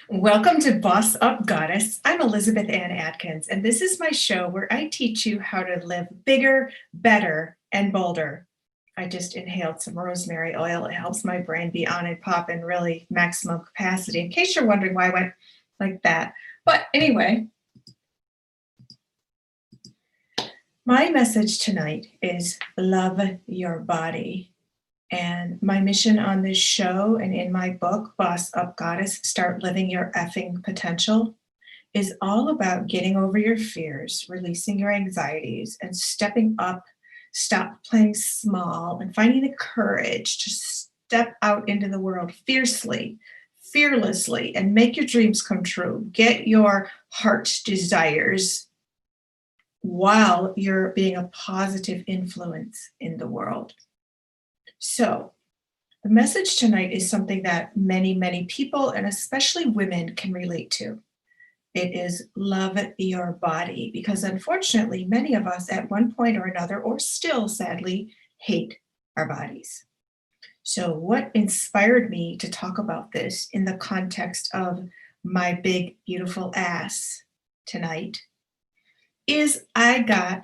Welcome to Boss Up Goddess. I'm Elizabeth Ann Atkins, and this is my show where I teach you how to live bigger, better, and bolder. I just inhaled some rosemary oil. It helps my brain be on and pop in really maximum capacity, in case you're wondering why I went like that. But anyway, my message tonight is love your body. And my mission on this show and in my book, Boss Up Goddess, Start Living Your Effing Potential, is all about getting over your fears, releasing your anxieties, and stepping up, stop playing small, and finding the courage to step out into the world fiercely, fearlessly, and make your dreams come true. Get your heart's desires while you're being a positive influence in the world. So, the message tonight is something that many, many people, and especially women, can relate to. It is love your body, because unfortunately, many of us at one point or another, or still sadly, hate our bodies. So, what inspired me to talk about this in the context of my big, beautiful ass tonight is I got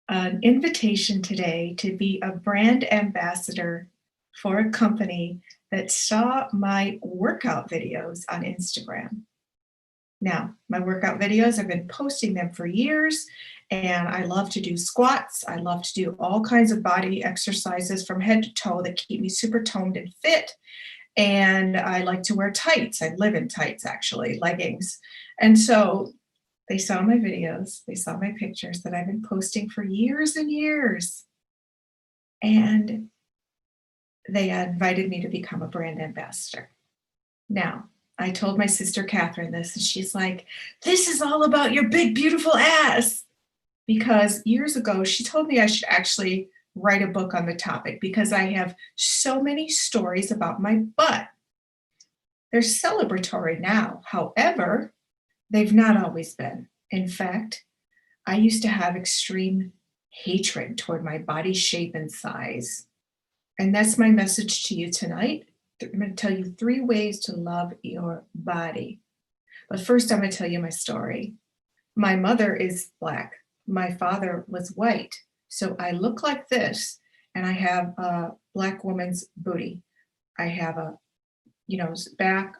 an invitation today to be a brand ambassador for a company that saw my workout videos on Instagram. Now, my workout videos, I've been posting them for years, and I love to do squats. I love to do all kinds of body exercises from head to toe that keep me super toned and fit. And I like to wear tights. I live in tights, actually, leggings. And so they saw my videos, they saw my pictures that I've been posting for years and years. And they invited me to become a brand ambassador. Now, I told my sister Catherine this, and she's like, "This is all about your big, beautiful ass." Because years ago, she told me I should actually write a book on the topic because I have so many stories about my butt. They're celebratory now. However, they've not always been. In fact, I used to have extreme hatred toward my body shape and size. And that's my message to you tonight. I'm going to tell you 3 ways to love your body. But first, I'm going to tell you my story. My mother is Black. My father was white. So I look like this, and I have a Black woman's booty. I have a, back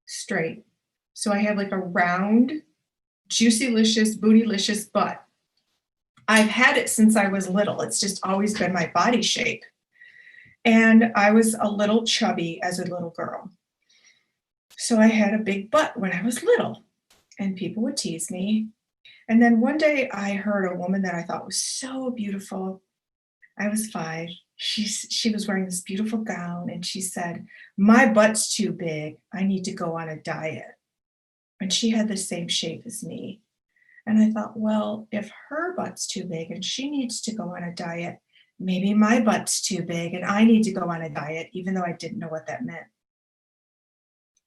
straight. So I have like a round, juicy-licious, bootylicious butt. I've had it since I was little. It's just always been my body shape. And I was a little chubby as a little girl. So I had a big butt when I was little, and people would tease me. And then one day I heard a woman that I thought was so beautiful. I was 5. She was wearing this beautiful gown, and she said, "My butt's too big. I need to go on a diet." And she had the same shape as me. And I thought, well, if her butt's too big and she needs to go on a diet, maybe my butt's too big and I need to go on a diet, even though I didn't know what that meant.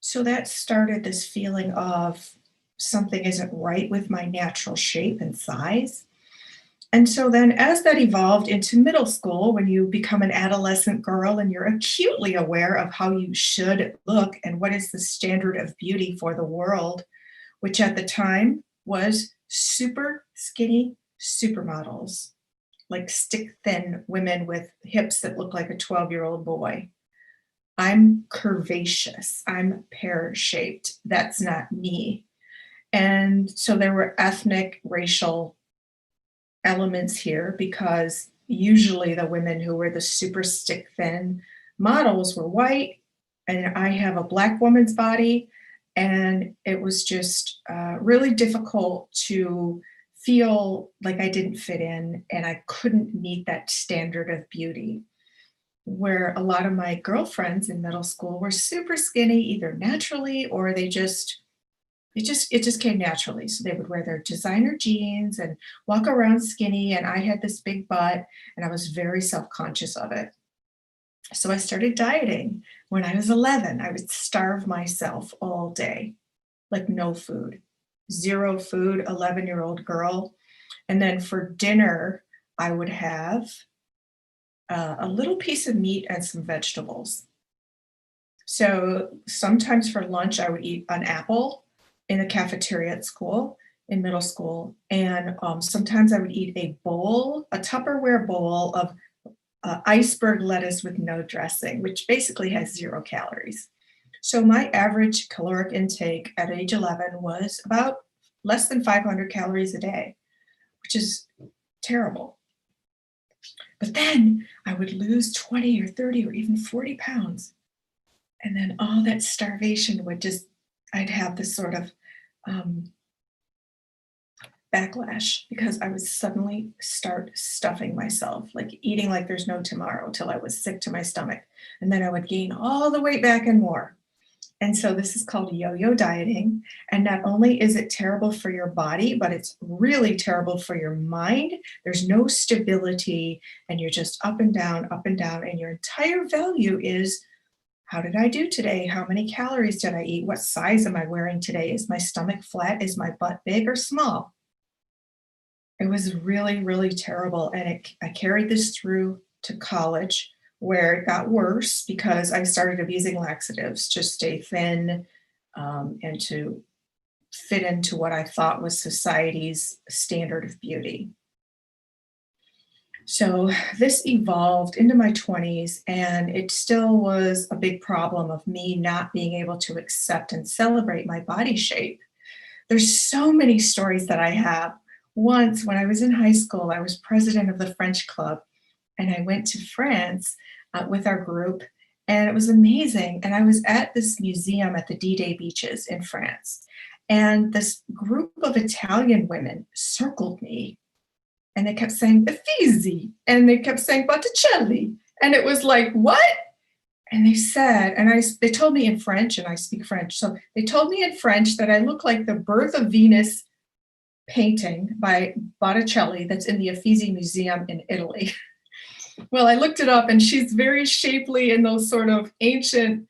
So that started this feeling of something isn't right with my natural shape and size. And so then, as that evolved into middle school, when you become an adolescent girl and you're acutely aware of how you should look and what is the standard of beauty for the world, which at the time was super skinny supermodels, like stick thin women with hips that look like a 12-year-old boy. I'm curvaceous. I'm pear shaped. That's not me. And so there were ethnic, racial elements here because usually the women who were the super stick thin models were white, and I have a Black woman's body. And it was just really difficult to feel like I didn't fit in and I couldn't meet that standard of beauty. Where a lot of my girlfriends in middle school were super skinny, either naturally or it just came naturally. So they would wear their designer jeans and walk around skinny, and I had this big butt, and I was very self-conscious of it. So I started dieting. When I was 11, I would starve myself all day, like no food, zero food, 11-year-old girl. And then for dinner, I would have a little piece of meat and some vegetables. So sometimes for lunch, I would eat an apple in the cafeteria at school, in middle school, and sometimes I would eat a Tupperware bowl of iceberg lettuce with no dressing, which basically has 0 calories. So my average caloric intake at age 11 was about less than 500 calories a day, which is terrible. But then I would lose 20 or 30 or even 40 pounds. And then all that starvation would just, I'd have this sort of um, backlash because I would suddenly start stuffing myself, like eating like there's no tomorrow till I was sick to my stomach. And then I would gain all the weight back and more. And so this is called yo-yo dieting. And not only is it terrible for your body, but it's really terrible for your mind. There's no stability, and you're just up and down, and your entire value is, how did I do today? How many calories did I eat? What size am I wearing today? Is my stomach flat? Is my butt big or small? It was really, really terrible. And I carried this through to college where it got worse because I started abusing laxatives to stay thin and to fit into what I thought was society's standard of beauty. So this evolved into my 20s, and it still was a big problem of me not being able to accept and celebrate my body shape. There's so many stories that I have. Once, when I was in high school, I was president of the French club, and I went to France with our group, and it was amazing. And I was at this museum at the D-Day beaches in France, and this group of Italian women circled me, and they kept saying Uffizi, and they kept saying Botticelli, and it was like, what? And they said, they told me in French, and I speak French, so they told me in French that I look like the Birth of Venus painting by Botticelli that's in the Uffizi Museum in Italy. Well, I looked it up, and she's very shapely in those sort of ancient,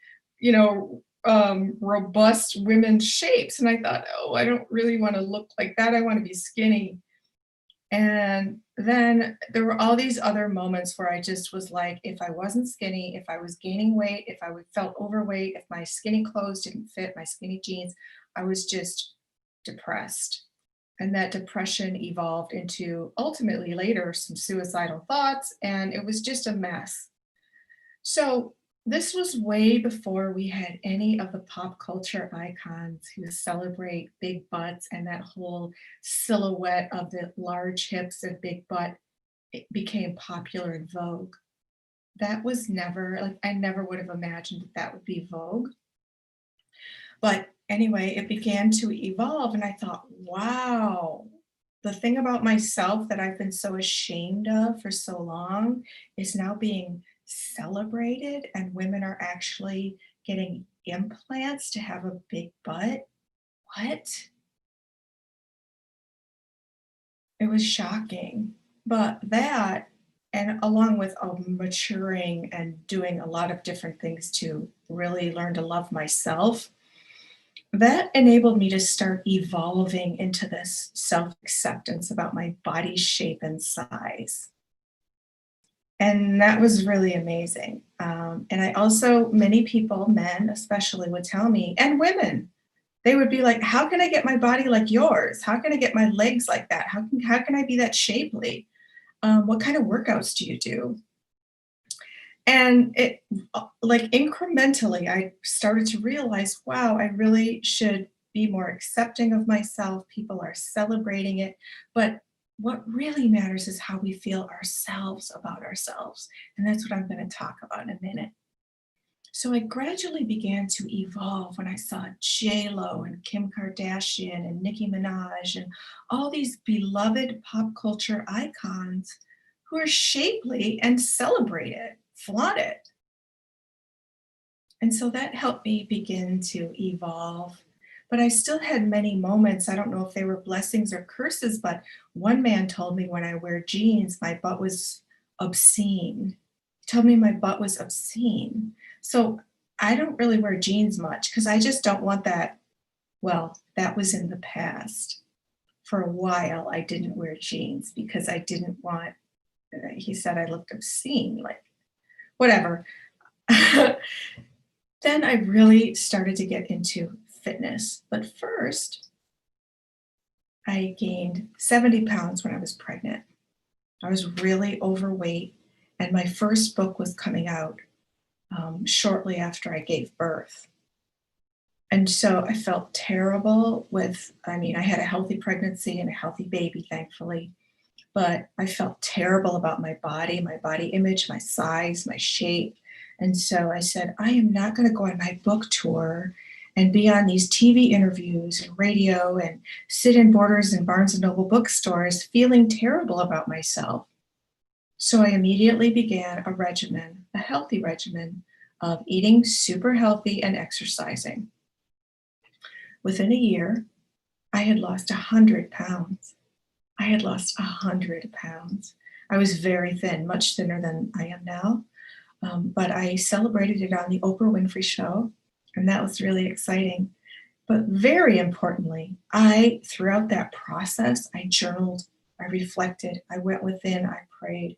robust women shapes. And I thought, oh, I don't really want to look like that. I want to be skinny. And then there were all these other moments where I just was like, if I wasn't skinny, if I was gaining weight, if I felt overweight, if my skinny clothes didn't fit, my skinny jeans, I was just depressed. And that depression evolved into ultimately later some suicidal thoughts, and it was just a mess. So this was way before we had any of the pop culture icons who celebrate big butts and that whole silhouette of the large hips and big butt. It became popular in Vogue. That was never, like, I never would have imagined that that would be Vogue. But anyway, it began to evolve, and I thought, wow, the thing about myself that I've been so ashamed of for so long is now being celebrated, and women are actually getting implants to have a big butt. What? It was shocking. But that, and along with maturing and doing a lot of different things to really learn to love myself, that enabled me to start evolving into this self-acceptance about my body shape and size. And that was really amazing. And I also, many people, men especially, would tell me, and women, they would be like, how can I get my body like yours? How can I get my legs like that? How can I be that shapely? What kind of workouts do you do? And it, like, incrementally, I started to realize, wow, I really should be more accepting of myself. People are celebrating it. But what really matters is how we feel ourselves about ourselves. And that's what I'm going to talk about in a minute. So I gradually began to evolve when I saw J-Lo and Kim Kardashian and Nicki Minaj and all these beloved pop culture icons who are shapely and celebrate it, flaunt it. And so that helped me begin to evolve. But I still had many moments. I don't know if they were blessings or curses, but one man told me when I wear jeans, my butt was obscene. He told me my butt was obscene. So I don't really wear jeans much because I just don't want that. Well, that was in the past. For a while, I didn't wear jeans because I didn't want, he said I looked obscene, like whatever. Then I really started to get into fitness. But first, I gained 70 pounds when I was pregnant. I was really overweight, and my first book was coming out shortly after I gave birth. And so I felt terrible I had a healthy pregnancy and a healthy baby, thankfully, but I felt terrible about my body image, my size, my shape. And so I said, I am not going to go on my book tour and be on these TV interviews and radio and sit in Borders and Barnes and Noble bookstores feeling terrible about myself. So I immediately began a regimen, a healthy regimen of eating super healthy and exercising. Within a year, I had lost 100 pounds. I had lost 100 pounds. I was very thin, much thinner than I am now. But I celebrated it on the Oprah Winfrey Show, and that was really exciting. But very importantly, throughout that process, I journaled, I reflected, I went within, I prayed.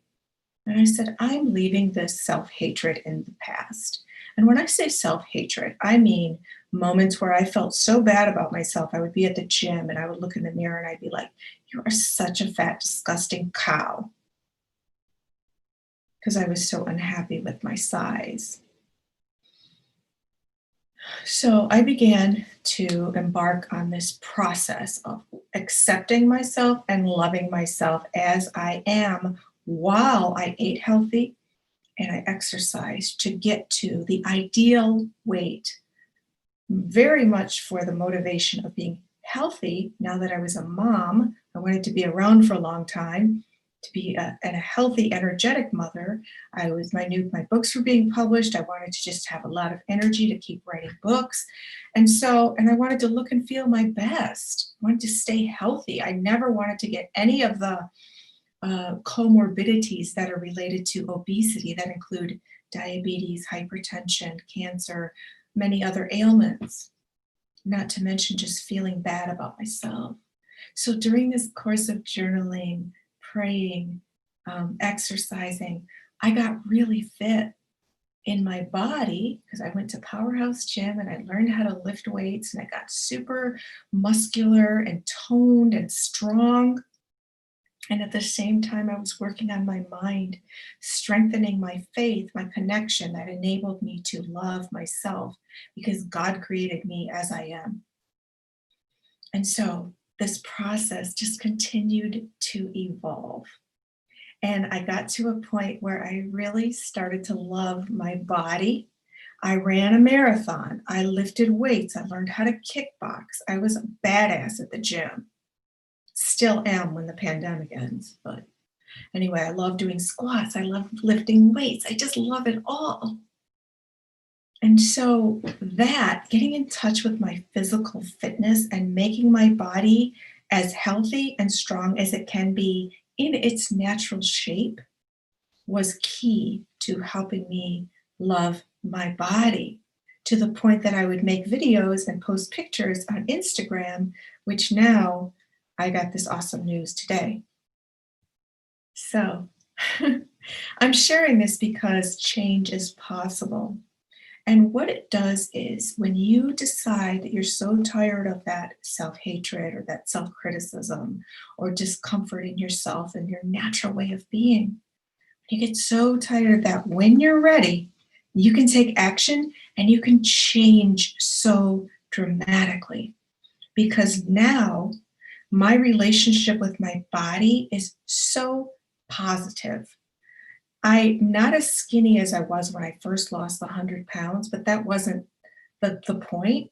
And I said, I'm leaving this self hatred in the past. And when I say self hatred, I mean moments where I felt so bad about myself. I would be at the gym and I would look in the mirror and I'd be like, you are such a fat, disgusting cow. Because I was so unhappy with my size. So I began to embark on this process of accepting myself and loving myself as I am while I ate healthy and I exercised to get to the ideal weight, very much for the motivation of being healthy. Now that I was a mom, I wanted to be around for a long time, to be a healthy, energetic mother. My books were being published. I wanted to just have a lot of energy to keep writing books. And I wanted to look and feel my best. I wanted to stay healthy. I never wanted to get any of the comorbidities that are related to obesity that include diabetes, hypertension, cancer, many other ailments, not to mention just feeling bad about myself. So during this course of journaling, praying, exercising, I got really fit in my body because I went to Powerhouse Gym and I learned how to lift weights and I got super muscular and toned and strong. And at the same time, I was working on my mind, strengthening my faith, my connection that enabled me to love myself because God created me as I am. And so this process just continued to evolve. And I got to a point where I really started to love my body. I ran a marathon. I lifted weights. I learned how to kickbox. I was a badass at the gym. Still am when the pandemic ends. But anyway, I love doing squats. I love lifting weights. I just love it all. And so getting in touch with my physical fitness and making my body as healthy and strong as it can be in its natural shape was key to helping me love my body to the point that I would make videos and post pictures on Instagram, which now I got this awesome news today. So I'm sharing this because change is possible. And what it does is when you decide that you're so tired of that self-hatred or that self-criticism or discomfort in yourself and your natural way of being, you get so tired that when you're ready, you can take action and you can change so dramatically. Because now my relationship with my body is so positive. I'm not as skinny as I was when I first lost the 100 pounds, but that wasn't the point.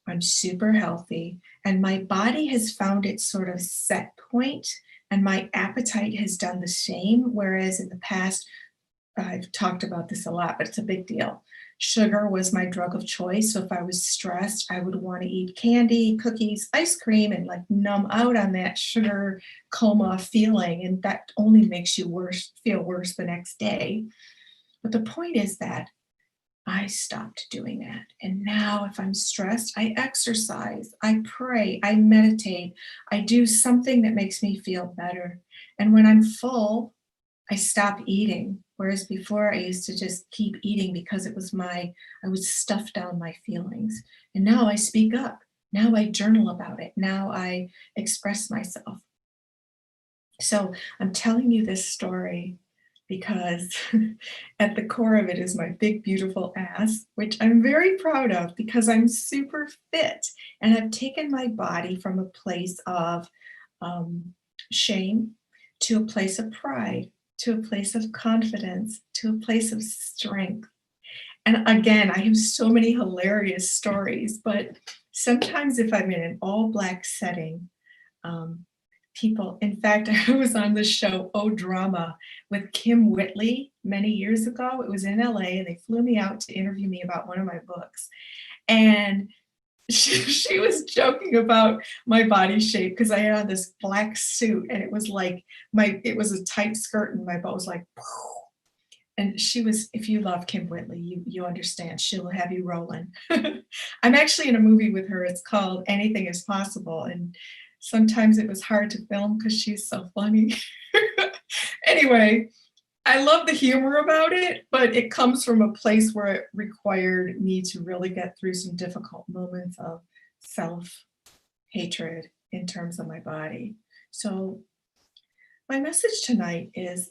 I'm super healthy, and my body has found its sort of set point, and my appetite has done the same. Whereas in the past, I've talked about this a lot, but it's a big deal. Sugar was my drug of choice. So if I was stressed, I would want to eat candy, cookies, ice cream, and like numb out on that sugar coma feeling. And that only makes you feel worse the next day. But the point is that I stopped doing that. And now if I'm stressed, I exercise, I pray, I meditate, I do something that makes me feel better. And when I'm full, I stop eating. Whereas before I used to just keep eating because it was I would stuff down my feelings. And now I speak up. Now I journal about it. Now I express myself. So I'm telling you this story because at the core of it is my big, beautiful ass, which I'm very proud of because I'm super fit. And I've taken my body from a place of um, shame to a place of pride, to a place of confidence, to a place of strength. And again, I have so many hilarious stories, but sometimes if I'm in an all black setting, um, people, in fact, I was on the show Oh Drama with Kim Whitley many years ago. It was in LA and they flew me out to interview me about one of my books. And she was joking about my body shape because I had on this black suit and it was like it was a tight skirt and my butt was like, and she was, if you love Kim Whitley, you understand. She'll have you rolling. I'm actually in a movie with her. It's called Anything is Possible. And sometimes it was hard to film because she's so funny. Anyway, I love the humor about it, but it comes from a place where it required me to really get through some difficult moments of self-hatred in terms of my body. So my message tonight is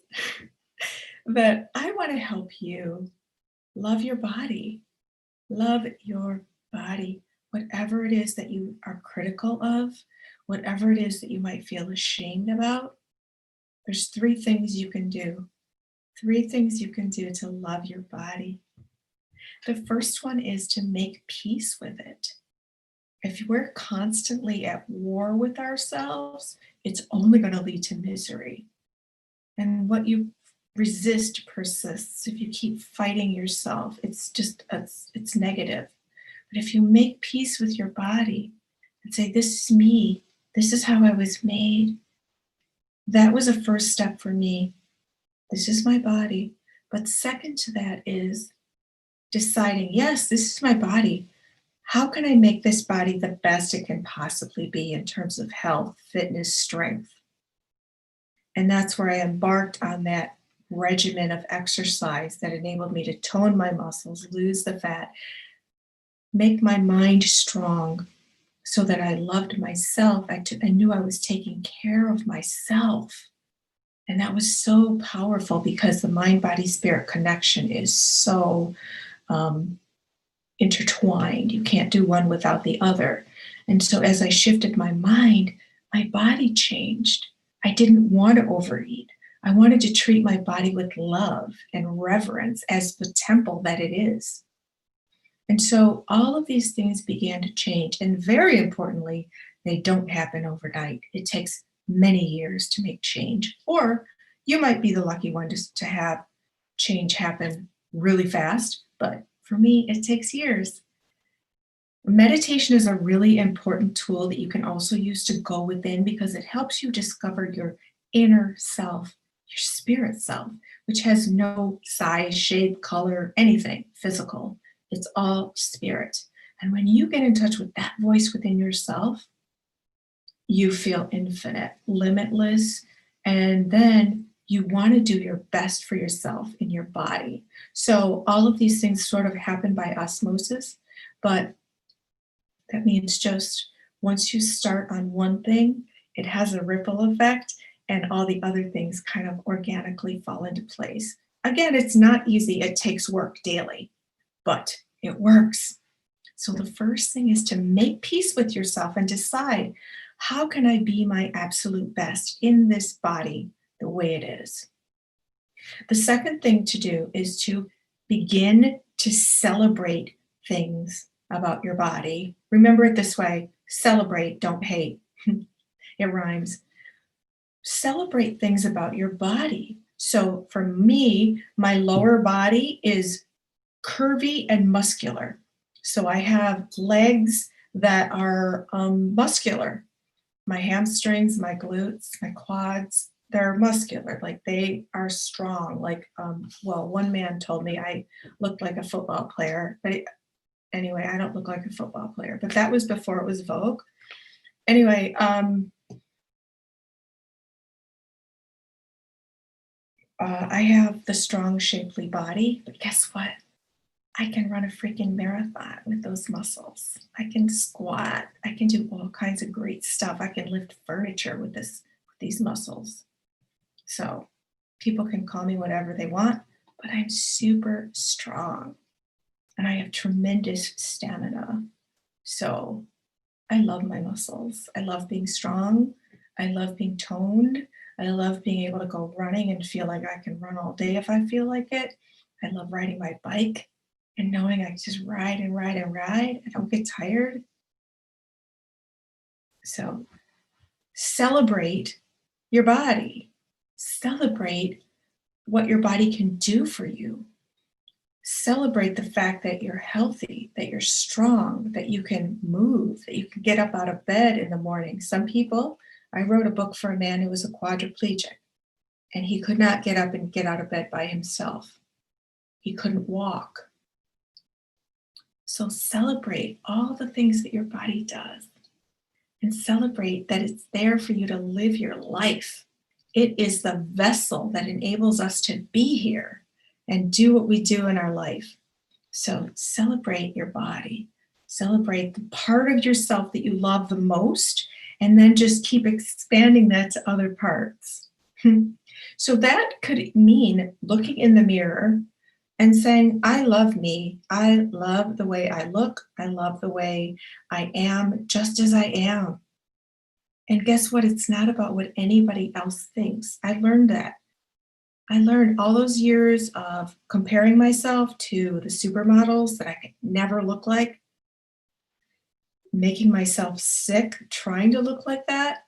that I want to help you love your body. Love your body. Whatever it is that you are critical of, whatever it is that you might feel ashamed about, there's three things you can do. Three things you can do to love your body. The first one is to make peace with it. If we're constantly at war with ourselves, it's only going to lead to misery. And what you resist persists. If you keep fighting yourself, it's negative. But if you make peace with your body and say, this is me, this is how I was made, that was a first step for me. This is my body. But second to that is deciding, yes, this is my body. How can I make this body the best it can possibly be in terms of health, fitness, strength? And that's where I embarked on that regimen of exercise that enabled me to tone my muscles, lose the fat, make my mind strong so that I loved myself. I knew I was taking care of myself. And that was so powerful because the mind, body, spirit connection is so intertwined. You can't do one without the other. And so as I shifted my mind, my body changed. I didn't want to overeat. I wanted to treat my body with love and reverence as the temple that it is. And so all of these things began to change. And very importantly, they don't happen overnight. It takes many years to make change. Or you might be the lucky one to have change happen really fast. But for me, it takes years. Meditation is a really important tool that you can also use to go within because it helps you discover your inner self, your spirit self, which has no size, shape, color, anything physical. It's all spirit. And when you get in touch with that voice within yourself, you feel infinite, limitless, and then you want to do your best for yourself in your body. So all of these things sort of happen by osmosis, but that means just once you start on one thing, it has a ripple effect and all the other things kind of organically fall into place. Again, it's not easy. It takes work daily, but it works. So the first thing is to make peace with yourself and decide, how can I be my absolute best in this body the way it is? The second thing to do is to begin to celebrate things about your body. Remember it this way: celebrate, don't hate. It rhymes. Celebrate things about your body. So for me, my lower body is curvy and muscular. So I have legs that are muscular. My hamstrings, my glutes, my quads, they're muscular, like they are strong. Like, well, one man told me I looked like a football player, but anyway, I don't look like a football player, but that was before it was Vogue. Anyway, I have the strong, shapely body, but guess what? I can run a freaking marathon with those muscles. I can squat. I can do all kinds of great stuff. I can lift furniture with these muscles. So people can call me whatever they want, but I'm super strong and I have tremendous stamina. So I love my muscles. I love being strong. I love being toned. I love being able to go running and feel like I can run all day if I feel like it. I love riding my bike and knowing I just ride and ride and ride. I don't get tired. So celebrate your body. Celebrate what your body can do for you. Celebrate the fact that you're healthy, that you're strong, that you can move, that you can get up out of bed in the morning. Some people, I wrote a book for a man who was a quadriplegic and he could not get up and get out of bed by himself. He couldn't walk. So celebrate all the things that your body does and celebrate that it's there for you to live your life. It is the vessel that enables us to be here and do what we do in our life. So celebrate your body, celebrate the part of yourself that you love the most, and then just keep expanding that to other parts. So that could mean looking in the mirror and saying, I love me. I love the way I look. I love the way I am, just as I am. And guess what? It's not about what anybody else thinks. I learned that. I learned all those years of comparing myself to the supermodels that I could never look like, making myself sick trying to look like that.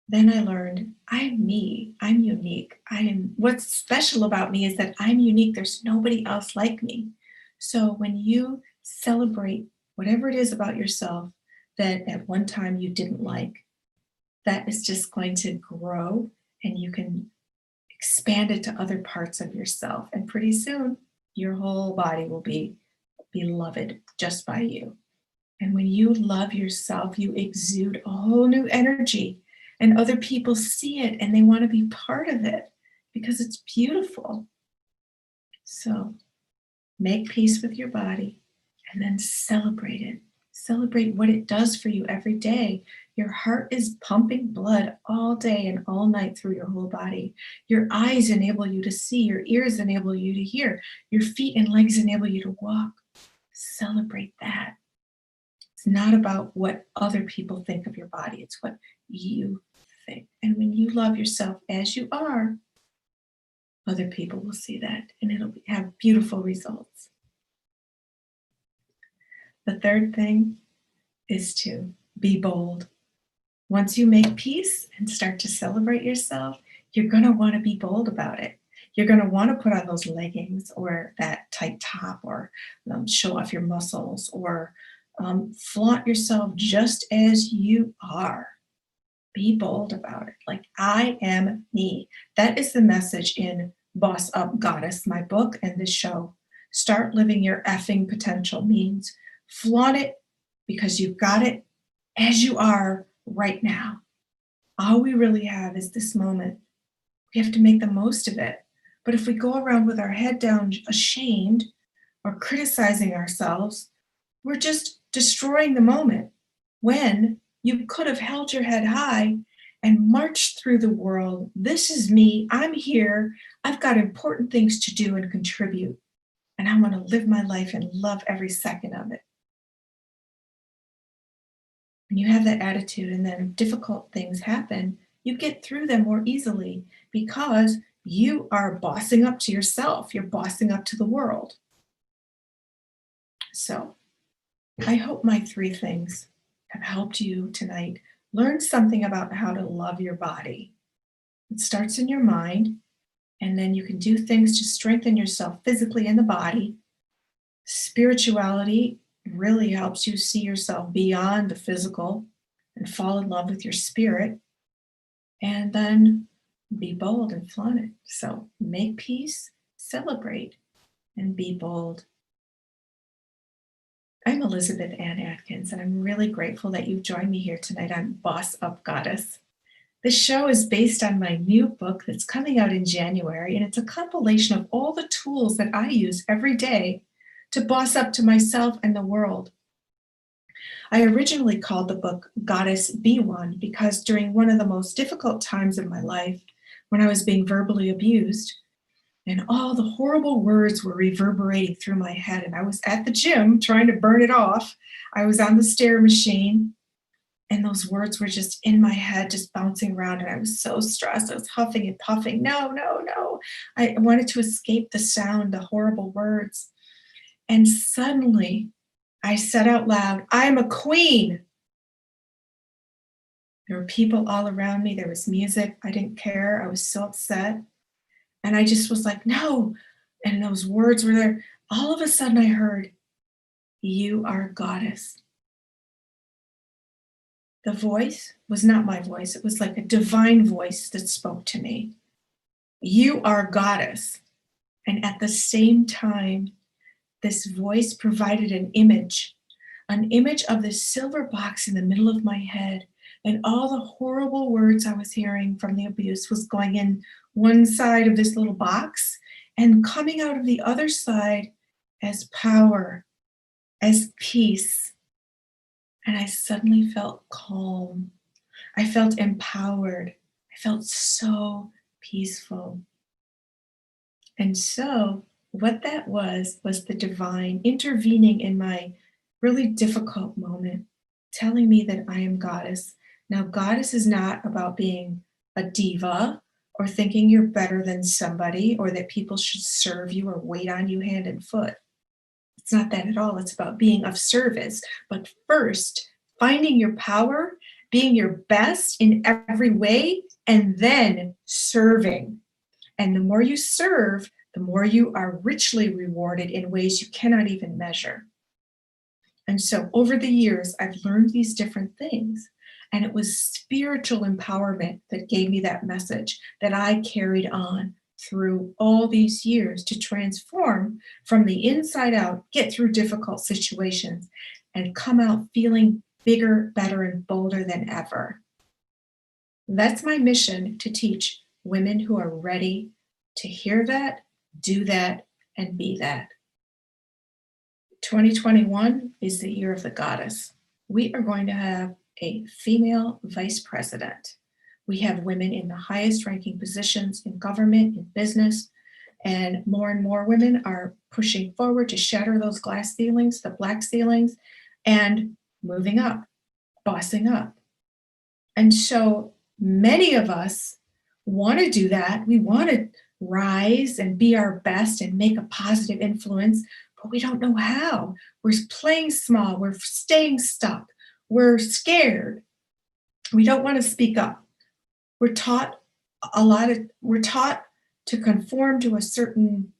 Then I learned I'm me. I'm unique. What's special about me is that I'm unique. There's nobody else like me. So when you celebrate whatever it is about yourself that at one time you didn't like, that is just going to grow and you can expand it to other parts of yourself. And pretty soon, your whole body will be beloved just by you. And when you love yourself, you exude a whole new energy, and other people see it and they want to be part of it because it's beautiful. So make peace with your body and then celebrate it. Celebrate what it does for you every day. Your heart is pumping blood all day and all night through your whole body. Your eyes enable you to see, your ears enable you to hear, your feet and legs enable you to walk. Celebrate that. It's not about what other people think of your body, it's what you think. And when you love yourself as you are, other people will see that and it'll have beautiful results. The third thing is to be bold. Once you make peace and start to celebrate yourself, you're going to want to be bold about it. You're going to want to put on those leggings or that tight top or show off your muscles or flaunt yourself just as you are. Be bold about it. Like, I am me. That is the message in Boss Up Goddess, my book, and this show. Start living your effing potential means flaunt it because you've got it as you are right now. All we really have is this moment. We have to make the most of it. But if we go around with our head down, ashamed or criticizing ourselves, we're just destroying the moment when you could have held your head high and marched through the world. This is me. I'm here. I've got important things to do and contribute. And I want to live my life and love every second of it. When you have that attitude and then difficult things happen, you get through them more easily because you are bossing up to yourself. You're bossing up to the world. So I hope my 3 things have helped you tonight learn something about how to love your body. It starts in your mind, and then you can do things to strengthen yourself physically in the body. Spirituality really helps you see yourself beyond the physical and fall in love with your spirit. And then be bold and flaunt it. So make peace, celebrate, and be bold. I'm Elizabeth Ann Atkins, and I'm really grateful that you joined me here tonight on Boss Up Goddess. This show is based on my new book that's coming out in January, and it's a compilation of all the tools that I use every day to boss up to myself and the world. I originally called the book Goddess Be One because during one of the most difficult times of my life, when I was being verbally abused, and all the horrible words were reverberating through my head, and I was at the gym trying to burn it off. I was on the stair machine, and those words were just in my head, just bouncing around, and I was so stressed. I was huffing and puffing. No, no, no. I wanted to escape the sound, the horrible words. And suddenly I said out loud, I'm a queen. There were people all around me. There was music. I didn't care. I was so upset. And I just was like, no. And those words were there. All of a sudden I heard, you are a goddess. The voice was not my voice. It was like a divine voice that spoke to me. You are a goddess. And at the same time, this voice provided an image of this silver box in the middle of my head. And all the horrible words I was hearing from the abuse was going in one side of this little box and coming out of the other side as power, as peace. And I suddenly felt calm. I felt empowered. I felt so peaceful. And so what that was the divine intervening in my really difficult moment, telling me that I am goddess. Now, goddess is not about being a diva or thinking you're better than somebody or that people should serve you or wait on you hand and foot. It's not that at all. It's about being of service. But first, finding your power, being your best in every way, and then serving. And the more you serve, the more you are richly rewarded in ways you cannot even measure. And so over the years, I've learned these different things. And it was spiritual empowerment that gave me that message that I carried on through all these years to transform from the inside out, get through difficult situations, and come out feeling bigger, better, and bolder than ever. That's my mission, to teach women who are ready to hear that, do that, and be that. 2021 is the year of the goddess. We are going to have a female vice president. We have women in the highest ranking positions in government, in business, and more women are pushing forward to shatter those glass ceilings, the black ceilings, and moving up, bossing up. And so many of us want to do that. We want to rise and be our best and make a positive influence, but we don't know how. We're playing small, we're staying stuck, we're scared. We don't want to speak up. We're taught to conform to a certain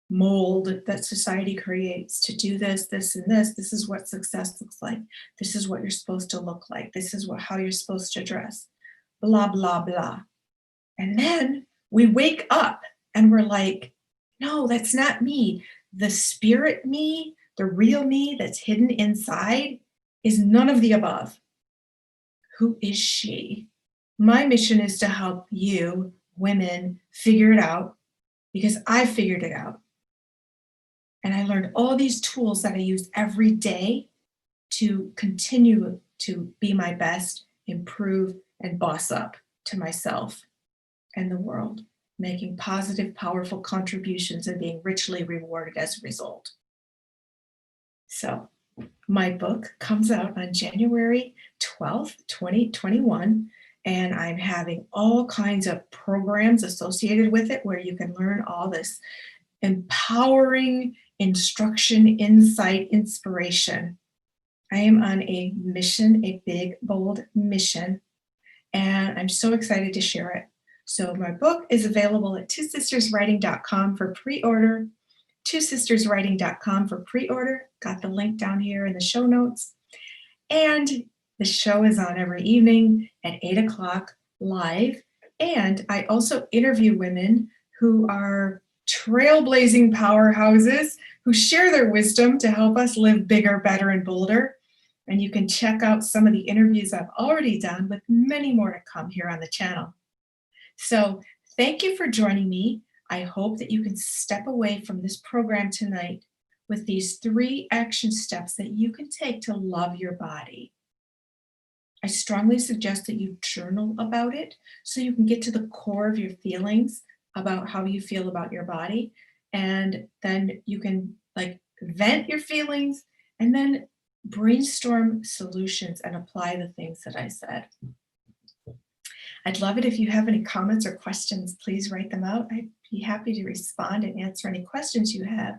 mold that society creates, to do this, this, and this. This is what success looks like. This is what you're supposed to look like. This is how you're supposed to dress. Blah, blah, blah. And then we wake up and we're like, no, that's not me. The spirit me, the real me that's hidden inside is none of the above. Who is she? My mission is to help you, women, figure it out, because I figured it out. And I learned all these tools that I use every day to continue to be my best, improve, and boss up to myself and the world, making positive, powerful contributions and being richly rewarded as a result. So my book comes out on January 12th, 2021, and I'm having all kinds of programs associated with it where you can learn all this empowering instruction, insight, inspiration. I am on a mission, a big, bold mission, and I'm so excited to share it. So my book is available at twosisterswriting.com for pre-order, twosisterswriting.com for pre-order. Got the link down here in the show notes. And the show is on every evening at 8 o'clock live. And I also interview women who are trailblazing powerhouses who share their wisdom to help us live bigger, better, and bolder. And you can check out some of the interviews I've already done with many more to come here on the channel. So thank you for joining me. I hope that you can step away from this program tonight with these 3 action steps that you can take to love your body. I strongly suggest that you journal about it so you can get to the core of your feelings about how you feel about your body. And then you can vent your feelings and then brainstorm solutions and apply the things that I said. I'd love it if you have any comments or questions, please write them out. I'd be happy to respond and answer any questions you have.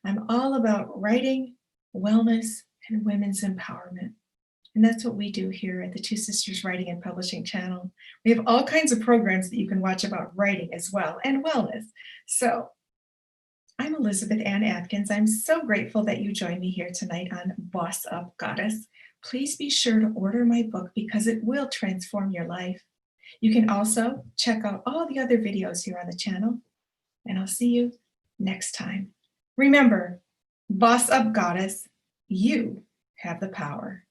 I'm all about writing, wellness, and women's empowerment. And that's what we do here at the Two Sisters Writing and Publishing channel. We have all kinds of programs that you can watch about writing as well, and wellness. So I'm Elizabeth Ann Atkins. I'm so grateful that you joined me here tonight on Boss Up Goddess. Please be sure to order my book because it will transform your life. You can also check out all the other videos here on the channel, and I'll see you next time. Remember, Boss Up Goddess, you have the power.